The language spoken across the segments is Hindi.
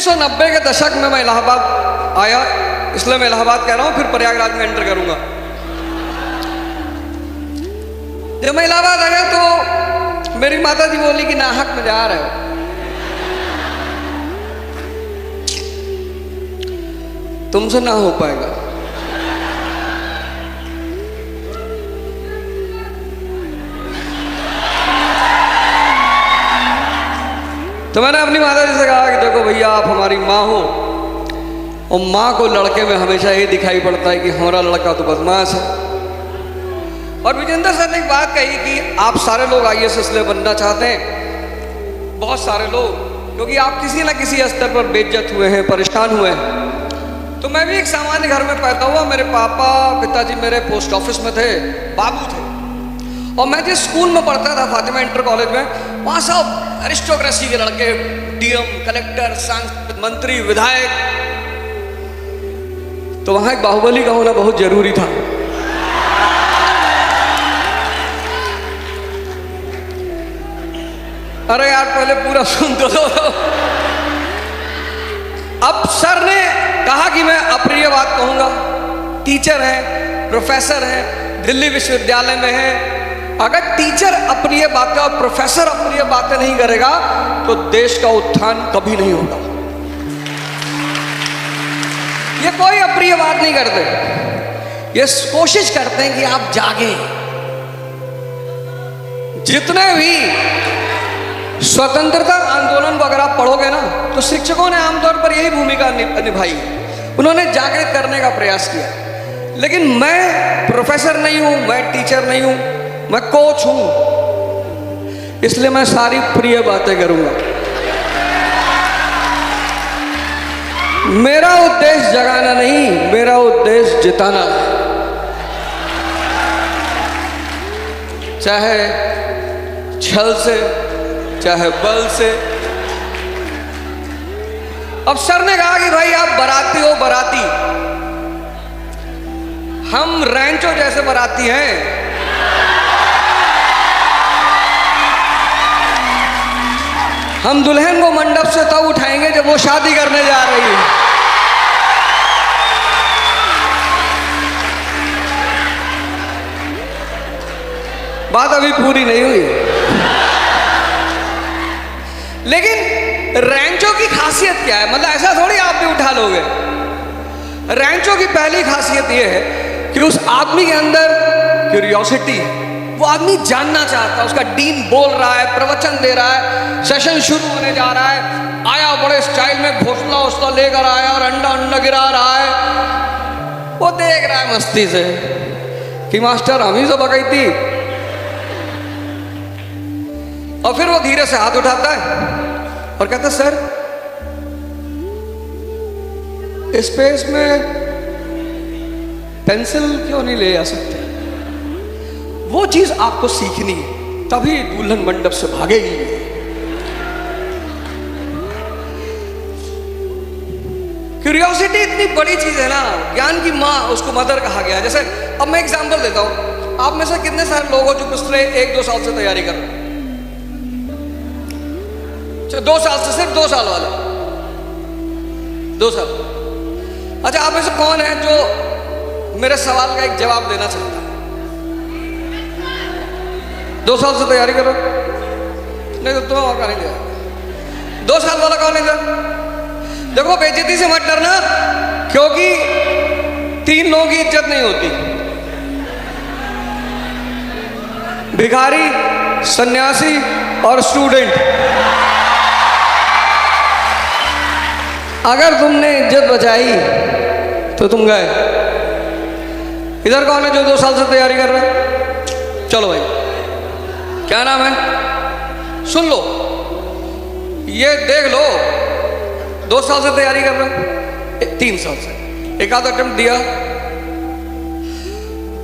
1990 के दशक में मैं इलाहाबाद आया, इसलिए मैं इलाहाबाद कह रहा हूँ, फिर प्रयागराज में एंटर करूंगा। जब मैं इलाहाबाद आया तो मेरी माता जी बोली कि नाहक में जा रहे हो। तुमसे ना हो पाएगा। तो मैंने अपनी माता जी से कहा कि देखो भैया, आप हमारी माँ हो, और माँ को लड़के में हमेशा ये दिखाई पड़ता है कि हमारा लड़का तो बदमाश है। और विजेंद्र सर ने एक बात कही कि आप सारे लोग IAS इसलिए बनना चाहते हैं, बहुत सारे लोग, क्योंकि आप किसी ना किसी स्तर पर बेइज्जत हुए हैं, परेशान हुए हैं। तो मैं भी एक सामान्य घर में पैदा हुआ। मेरे पापा पिताजी मेरे पोस्ट ऑफिस में थे, बाबू थे, और मैं जिस स्कूल में पढ़ता था, फातिमा इंटर कॉलेज में, वहाँ सब अरिस्टोक्रेसी के लड़के, DM, कलेक्टर, सांसद, मंत्री, विधायक। तो वहाँ एक बाहुबली का होना बहुत जरूरी था। अरे यार, पहले पूरा सुन दो। अब सर ने कहा कि मैं अप्रिय बात कहूंगा। टीचर है, प्रोफेसर है, दिल्ली विश्वविद्यालय में है। अगर टीचर अप्रिय बातें और प्रोफेसर अप्रिय बातें नहीं करेगा तो देश का उत्थान कभी नहीं होगा। ये कोई अप्रिय बात नहीं करते, ये कोशिश करते हैं कि आप जागें। जितने भी स्वतंत्रता आंदोलन को अगर आप पढ़ोगे ना, तो शिक्षकों ने आमतौर पर यही भूमिका निभाई। उन्होंने जागृत करने का प्रयास किया। लेकिन मैं प्रोफेसर नहीं हूं, मैं टीचर नहीं हूं, मैं कोच हूं, इसलिए मैं सारी प्रिय बातें करूंगा। मेरा उद्देश्य जगाना नहीं, मेरा उद्देश्य जिताना है। चाहे छल से, चाहे बल से। अब सर ने कहा कि भाई आप बराती हो, बराती, हम रैंचो जैसे बराती हैं। हम दुल्हन को मंडप से तब उठाएंगे जब वो शादी करने जा रही है। बात अभी पूरी नहीं हुई। लेकिन रैंचो की खासियत क्या है? मतलब ऐसा थोड़ी आप भी उठा लोगे। रैंचो की पहली खासियत यह है कि उस आदमी के अंदर क्यूरियोसिटी है। वो आदमी जानना चाहता है। उसका डीन बोल रहा है, प्रवचन दे रहा है, सेशन शुरू होने जा रहा है, आया बड़े स्टाइल में, घोंसला उसका लेकर आया और अंडा अंडा गिरा रहा है। वो देख रहा है मस्ती से कि मास्टर हम ही तो बकई थी। और फिर वो धीरे से हाथ उठाता है और कहता है, सर स्पेस में पेंसिल क्यों नहीं ले आ सकते? वो चीज आपको सीखनी है, तभी दुल्हन मंडप से भागेगी। क्यूरियोसिटी इतनी बड़ी चीज है ना, ज्ञान की माँ, उसको मदर कहा गया है। जैसे अब मैं एग्जांपल देता हूं, आप में से कितने सारे लोग हो जो पिछले 1-2 साल से तैयारी कर रहे हैं? 2 साल से, सिर्फ 2 साल वाले, 2 साल। अच्छा, आप में से कौन है जो मेरे सवाल का एक जवाब देना चाहता है? 2 साल से तैयारी करो, नहीं तो तुम्हें मौका नहीं दिया। 2 साल वाला कौन है? देखो, बेइज्जती से मत डरना, क्योंकि 3 लोगों की इज्जत नहीं होती। भिखारी, सन्यासी और स्टूडेंट। अगर तुमने इज्जत बचाई तो तुम गए। इधर कौन है जो 2 साल से तैयारी कर रहा है? चलो भाई, क्या नाम है? सुन लो, ये देख लो, 2 साल से तैयारी कर रहे हो, 3 साल से, एक आध अटेम्प्ट दिया।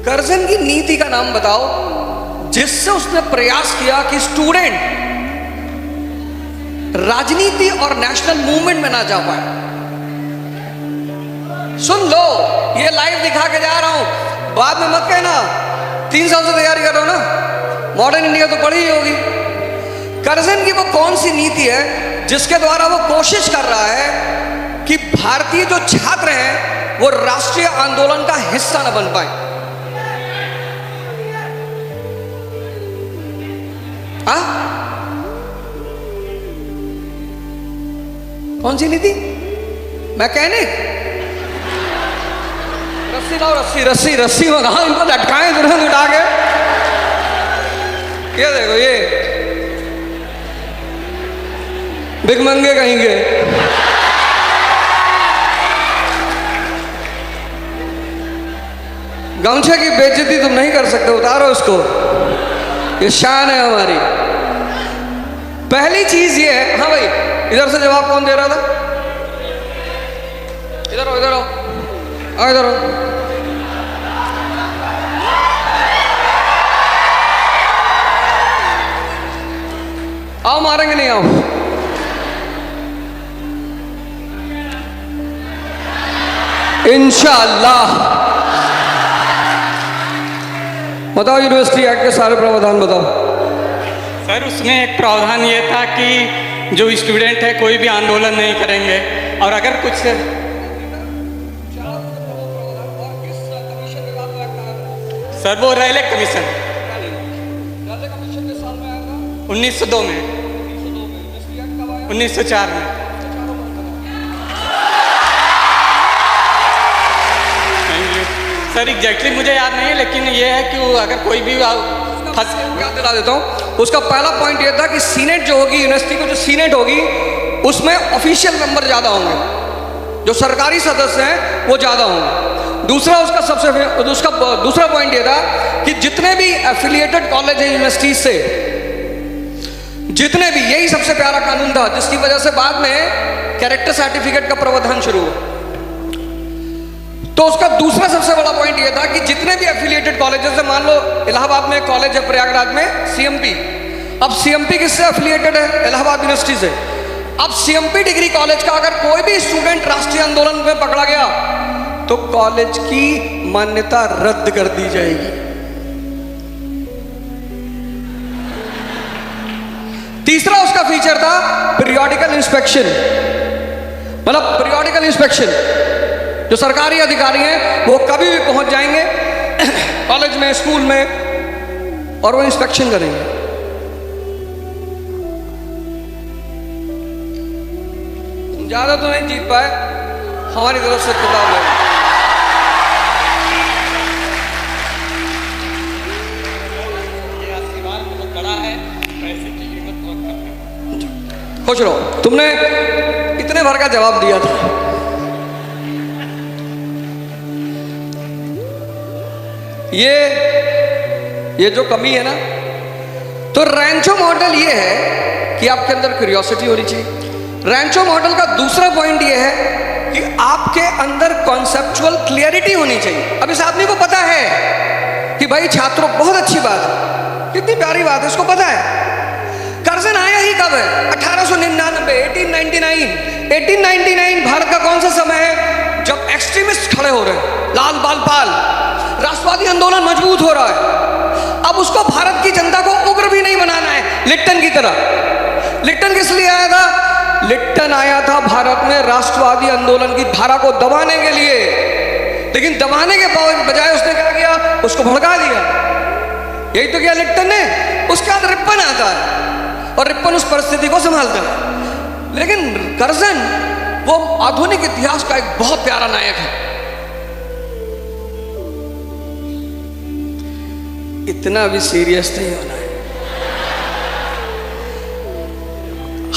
कर्जन की नीति का नाम बताओ जिससे उसने प्रयास किया कि स्टूडेंट राजनीति और नेशनल मूवमेंट में ना जा पाए। सुन लो, ये लाइव दिखा के जा रहा हूं, बाद में मत कहना 3 साल से तैयारी कर रहे हो ना, मॉडर्न इंडिया तो पढ़ी ही होगी। कर्जन की वो कौन सी नीति है जिसके द्वारा वो कोशिश कर रहा है कि भारतीय जो छात्र हैं वो राष्ट्रीय आंदोलन का हिस्सा न बन पाए। कौन सी नीति? मैकेनिक, रस्सी लाओ, रस्सी रस्सी रस्सी मंगाओ, इनको लटकाएं तुरंत उठा के। ये देखो, ये भिखमंगे कहेंगे। गमछे की बेइज्जती तुम नहीं कर सकते, उतारो इसको, ये शान है हमारी। पहली चीज ये है, हाँ भाई इधर से जवाब कौन दे रहा था? इधर आओ, इधर आओ, आओ इधर आओ। आओ, मारेंगे नहीं, आओ। इंशाअल्लाह। बताओ, यूनिवर्सिटी एक्ट के सारे प्रावधान बताओ। सर, उसमें एक प्रावधान ये था कि जो स्टूडेंट है कोई भी आंदोलन नहीं करेंगे, और अगर कुछ सर वो रैले कमीशन 1902 में, 1904 में। सर एग्जैक्टली मुझे याद नहीं है, लेकिन ये है कि अगर कोई भी याद दिला देता हूँ। उसका पहला पॉइंट ये था कि सीनेट जो होगी, यूनिवर्सिटी की जो सीनेट होगी, उसमें ऑफिशियल मेंबर ज़्यादा होंगे, जो सरकारी सदस्य हैं वो ज़्यादा होंगे। दूसरा उसका दूसरा पॉइंट ये था कि जितने भी एफिलिएटेड कॉलेज हैं यूनिवर्सिटी से, जितने भी, यही सबसे प्यारा कानून था जिसकी वजह से बाद में कैरेक्टर सर्टिफिकेट का प्रावधान शुरू हुआ। तो उसका दूसरा सबसे बड़ा पॉइंट यह था कि जितने भी एफिलिएटेड कॉलेजेस हैं, मान लो इलाहाबाद में कॉलेज है, प्रयागराज में सीएमपी, अब सीएमपी किससे एफिलिएटेड है? इलाहाबाद यूनिवर्सिटी से। अब सीएमपी डिग्री कॉलेज का अगर कोई भी स्टूडेंट राष्ट्रीय आंदोलन में पकड़ा गया तो कॉलेज की मान्यता रद्द कर दी जाएगी। तीसरा उसका फीचर था पीरियोडिकल इंस्पेक्शन, मतलब पीरियोडिकल इंस्पेक्शन, जो सरकारी अधिकारी हैं वो कभी भी पहुंच जाएंगे कॉलेज में, स्कूल में, और वो इंस्पेक्शन करेंगे। ज्यादा तो नहीं जीत पाए, हमारी तरफ से किताब है। बहुत बड़ा है, पैसे की कीमत बहुत कम है। खुश रहो, तुमने इतने भर का जवाब दिया था। ये जो कमी है ना, तो रैंचो मॉडल ये है कि आपके अंदर क्यूरियोसिटी होनी चाहिए। रैंचो मॉडल का दूसरा पॉइंट ये है कि आपके अंदर कॉन्सेप्चुअल क्लियरिटी होनी चाहिए। अब इस आदमी को पता है कि भाई छात्रों, बहुत अच्छी बात है, कितनी प्यारी बात है, इसको पता है। कर्जन आया ही कब है? 1899, 1899 भारत का कौन सा समय है जब एक्सट्रीमिस्ट खड़े हो रहे हैं, लाल बाल पाल, राष्ट्रवादी आंदोलन मजबूत हो रहा है। अब उसको भारत की जनता को उग्र भी नहीं बनाना है, लिप्टन की तरह। लिप्टन किस लिए आया था? लिप्टन आया था भारत में राष्ट्रवादी आंदोलन की धारा को दबाने के लिए, लेकिन दबाने के बजाय उसने क्या किया? उसको भड़का दिया। यही तो किया लिप्टन ने। उसके बाद रिप्पन आता है और रिप्पन उस परिस्थिति को संभालता है। लेकिन कर्जन वो आधुनिक इतिहास का एक बहुत प्यारा नायक है। इतना भी सीरियस नहीं होना है।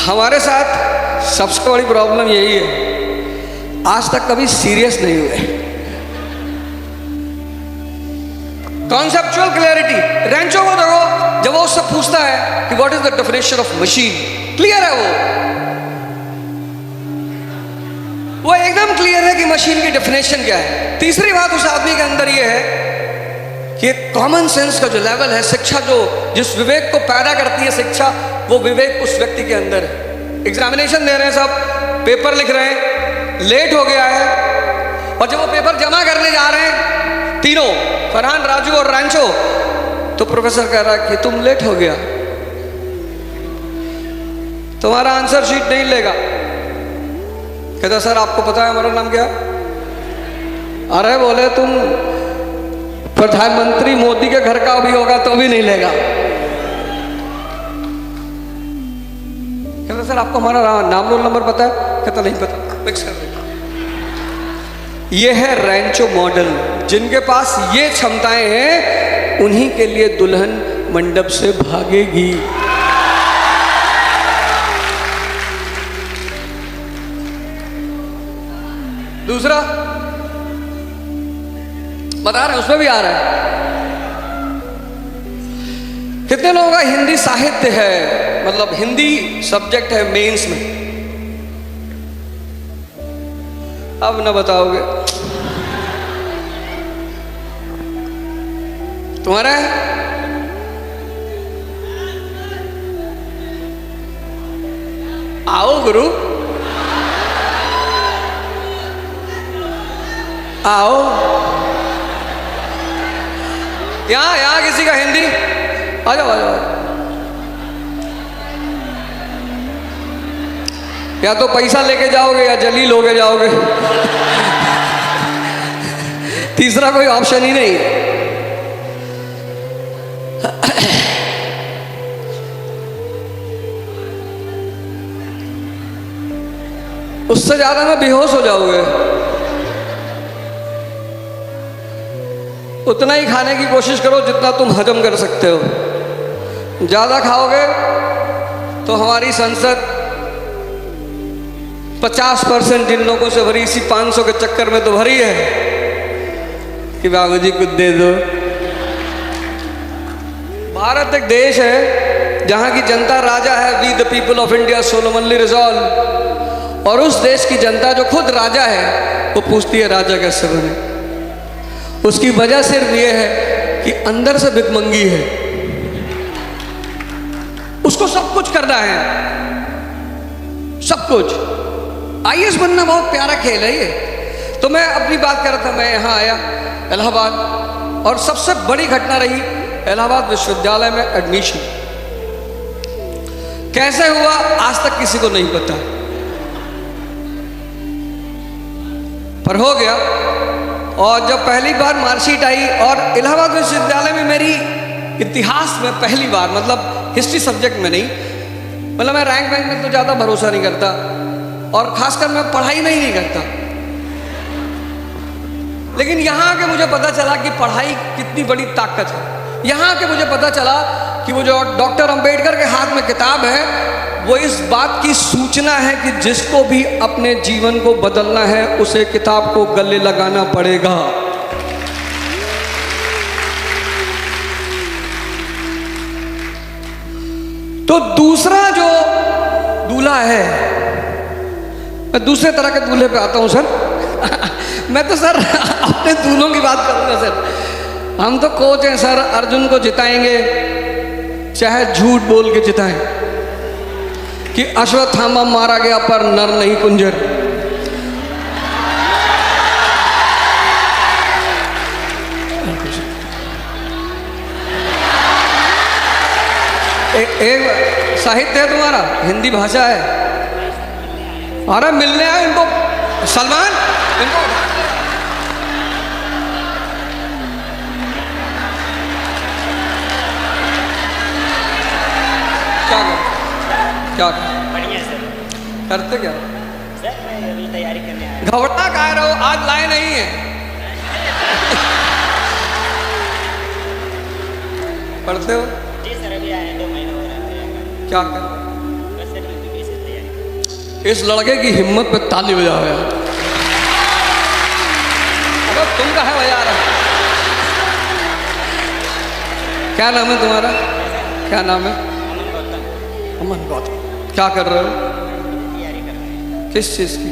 हमारे साथ सबसे बड़ी प्रॉब्लम यही है, आज तक कभी सीरियस नहीं हुए। कॉन्सेप्चुअल क्लियरिटी, रेंचो को देखो, जब वो उससे पूछता है कि what is the definition of machine, clear है वो एकदम क्लियर है कि मशीन की डेफिनेशन क्या है। तीसरी बात उस आदमी के अंदर ये है कि कॉमन सेंस का जो लेवल है, शिक्षा जो जिस विवेक को पैदा करती है शिक्षा, वो विवेक उस व्यक्ति के अंदर है। एग्जामिनेशन दे रहे हैं सब, पेपर लिख रहे हैं, लेट हो गया है, और जब वो पेपर जमा करने जा रहे हैं तीनों, फरहान, राजू और रैंचो, तो प्रोफेसर कह रहा है कि तुम लेट हो गया। तुम्हारा आंसर शीट नहीं लेगा। कहता सर आपको पता है हमारा नाम क्या है? अरे बोले तुम प्रधानमंत्री मोदी के घर का भी होगा तो भी नहीं लेगा। कहता सर आपको हमारा नाम रोल नंबर पता है? कहता नहीं पता। मिक्स कर देगा। ये है रैंचो मॉडल। जिनके पास ये क्षमताएं हैं उन्हीं के लिए दुल्हन मंडप से भागेगी। दूसरा बता रहे हैं, उसमें भी आ रहा है। कितने लोगों का हिंदी साहित्य है, मतलब हिंदी सब्जेक्ट है मेंस में? अब ना बताओगे। तुम्हारा है? आओ गुरु, आओ। यहां किसी का हिंदी? आ जाओ आ जाओ। या तो पैसा लेके जाओगे या जलील होके जाओगे। तीसरा कोई ऑप्शन ही नहीं है। उससे ज्यादा में बेहोश हो जाओगे। उतना ही खाने की कोशिश करो जितना तुम हजम कर सकते हो। ज्यादा खाओगे तो हमारी संसद 50% जिन लोगों से भरी, इसी 500 के चक्कर में तो भरी है कि बाबूजी कुछ दे दो। भारत एक देश है जहां की जनता राजा है। We the people of India solemnly resolve. और उस देश की जनता जो खुद राजा है वो पूछती है राजा कैसे बने। उसकी वजह सिर्फ ये है कि अंदर से भिखमंगी है, उसको सब कुछ करना है, सब कुछ। आईएएस बनना बहुत प्यारा खेल है ये। तो मैं अपनी बात कर रहा था, मैं यहाँ आया इलाहाबाद, और सबसे बड़ी घटना रही इलाहाबाद विश्वविद्यालय में एडमिशन। कैसे हुआ आज तक किसी को नहीं पता, पर हो गया। और जब पहली बार मार्कशीट आई, और इलाहाबाद विश्वविद्यालय में मेरी इतिहास में पहली बार, मतलब हिस्ट्री सब्जेक्ट में नहीं, मतलब मैं रैंक वैंक में तो ज़्यादा भरोसा नहीं करता, और खासकर मैं पढ़ाई में ही नहीं करता। लेकिन यहाँ आके मुझे पता चला कि पढ़ाई कितनी बड़ी ताकत है। यहाँ आके मुझे पता चला कि वो जो डॉक्टर अंबेडकर के हाथ में किताब है, वो इस बात की सूचना है कि जिसको भी अपने जीवन को बदलना है उसे किताब को गले लगाना पड़ेगा। तो दूसरा जो दूल्हा है, मैं दूसरे तरह के दूल्हे पे आता हूं सर। मैं तो सर अपने दूल्हों की बात करूंगा सर। हम तो कोच हैं सर, अर्जुन को जिताएंगे चाहे झूठ बोल के जिताएं, कि अश्वत्थामा मारा गया पर नर नहीं कुंजर। एक साहित्य है तुम्हारा, हिंदी भाषा है। अरे मिलने आए इनको, सलमान इनको क्या बढ़िया सर। करते क्या सर मैं अभी तैयारी करने आया। घबरा कह रहे हो, आज लाए नहीं है। पढ़ते हो? जी सर अभी आए 2 महीने हो रहा है। क्या कर? बस सर यूपीएससी से तैयारी। इस लड़के की हिम्मत पे ताली बजाओ यार। अबे तुम कहाँ बजा रहे हो? क्या नाम है तुम्हारा? क्या नाम है? अमन गौतम। अमन गौतम। क्या कर रहे हो? तैयारी कर रहे हैं किस चीज की?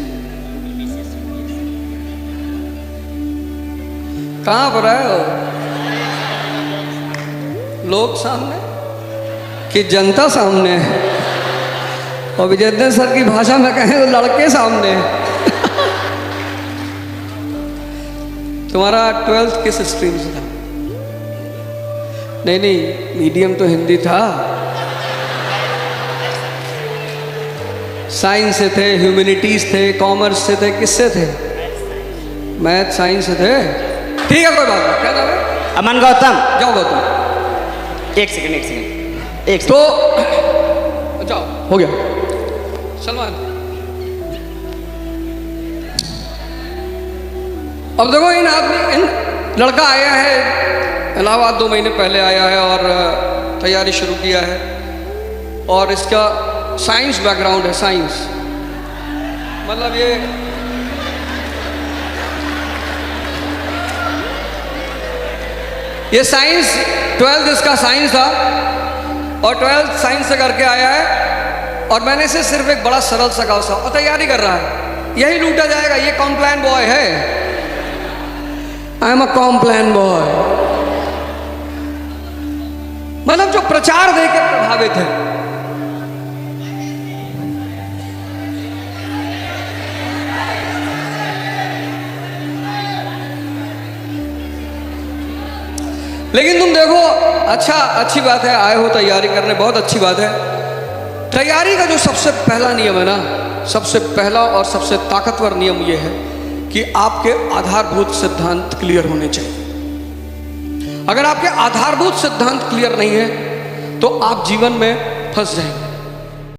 यूपीएससी। कहाँ पर आए हो? लोग सामने कि जनता सामने? और विजय सर की भाषा में कहें तो लड़के सामने। तुम्हारा 12th किस स्ट्रीम से था? नहीं मीडियम तो हिंदी था। साइंस से थे, ह्यूमैनिटीज थे, कॉमर्स से थे, किससे थे? मैथ साइंस से थे। ठीक है, कोई बात नहीं। क्या नाम है? अमन गौतम। जाओ गौतम। एक सेकंड। तो जाओ, हो गया। सलमान, अब देखो इन लड़का आया है इलाहाबाद 2 महीने पहले आया है और तैयारी शुरू किया है और इसका साइंस बैकग्राउंड है। साइंस मतलब ये साइंस 12th इसका साइंस था और 12th साइंस से करके आया है और मैंने इसे सिर्फ एक बड़ा सरल सा गाँव सा और तैयारी कर रहा है। यही लूटा जाएगा। ये कॉम्प्लान बॉय है। I am a Complan boy. मतलब जो प्रचार देकर प्रभावित है। लेकिन तुम देखो, अच्छी बात है, आए हो तैयारी करने, बहुत अच्छी बात है। तैयारी का जो सबसे पहला नियम है ना, सबसे पहला और सबसे ताकतवर नियम यह है कि आपके आधारभूत सिद्धांत क्लियर होने चाहिए। अगर आपके आधारभूत सिद्धांत क्लियर नहीं है तो आप जीवन में फंस जाएंगे।